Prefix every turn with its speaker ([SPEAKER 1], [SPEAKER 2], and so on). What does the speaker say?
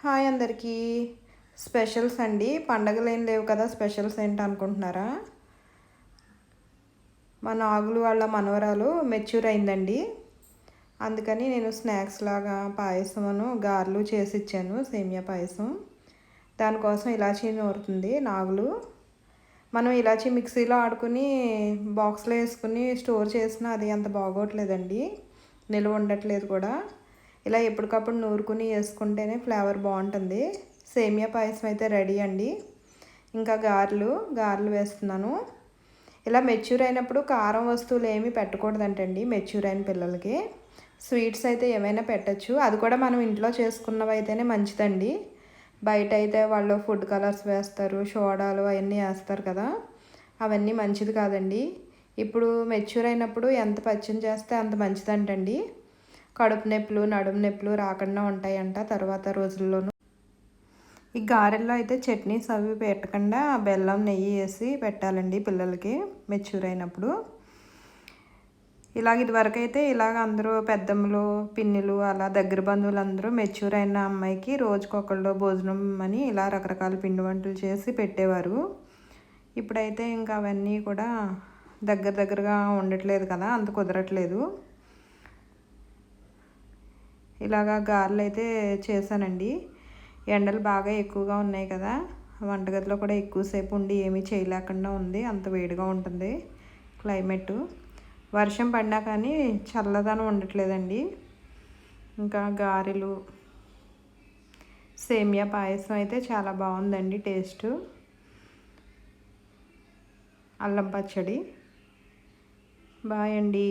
[SPEAKER 1] Hi అందరికీ. Specials అండి. పండగలు ఏం లేవు కదా, స్పెషల్స్ ఏంటి అనుకుంటున్నారా? మా నాగులు వాళ్ళ మనవరాలు మెచ్యూర్ అయిందండి. అందుకని నేను స్నాక్స్ లాగా పాయసమును గారెలు చేసి ఇచ్చాను, సేమియా పాయసం. దానికోసం ఇలాచీ నూరుతుంది నాగులు. మనం ఇలాచీ మిక్సీలో ఆడుకుని బాక్స్లో వేసుకుని స్టోర్ చేసినా అది అంత బాగోట్లేదండి, నిల్వ ఉండట్లేదు కూడా. ఇలా ఎప్పటికప్పుడు నూరుకుని వేసుకుంటేనే ఫ్లేవర్ బాగుంటుంది. సేమియా పాయసం అయితే రెడీ అండి. ఇంకా గారెలు వేస్తున్నాను. ఇలా మెచ్యూర్ అయినప్పుడు కారం వస్తువులు ఏమీ పెట్టకూడదంటండి మెచ్యూర్ అయిన పిల్లలకి. స్వీట్స్ అయితే ఏమైనా పెట్టచ్చు, అది కూడా మనం ఇంట్లో చేసుకున్నవి అయితేనే మంచిదండి. బయట అయితే వాళ్ళు ఫుడ్ కలర్స్ వేస్తారు, సోడాలు అవన్నీ వేస్తారు కదా, అవన్నీ మంచిది కాదండి. ఇప్పుడు మెచ్యూర్ అయినప్పుడు ఎంత పచ్చిని చేస్తే అంత మంచిదంటండి. కడుపు నొప్పులు, నడుము నొప్పులు రాకుండా ఉంటాయంట తర్వాత రోజుల్లోనూ. ఈ గారెల్లో అయితే చట్నీస్ అవి పెట్టకుండా బెల్లం నెయ్యి వేసి పెట్టాలండి పిల్లలకి మెచ్యూర్ అయినప్పుడు. ఇదివరకు అయితే అందరూ పెద్దమ్మలు, పిన్నిలు, అలా దగ్గర బంధువులు అందరూ మెచ్యూర్ అయిన అమ్మాయికి రోజుకొకళ్ళు భోజనం అని ఇలా రకరకాల పిండి వంటలు చేసి పెట్టేవారు. ఇప్పుడైతే ఇంకా అవన్నీ కూడా దగ్గరగా ఉండట్లేదు కదా, అంత కుదరట్లేదు. గారెలు అయితే చేశానండి. ఎండలు బాగా ఎక్కువగా ఉన్నాయి కదా, వంటగదిలో కూడా ఎక్కువసేపు ఉండి ఏమీ చేయలేకుండా ఉంది, అంత వేడిగా ఉంటుంది క్లైమేట్. వర్షం పడినా కానీ చల్లదనం ఉండట్లేదండి. ఇంకా గారెలు, సేమియా పాయసం అయితే చాలా బాగుందండి టేస్ట్. అల్లం పచ్చడి. బాయ్ అండి.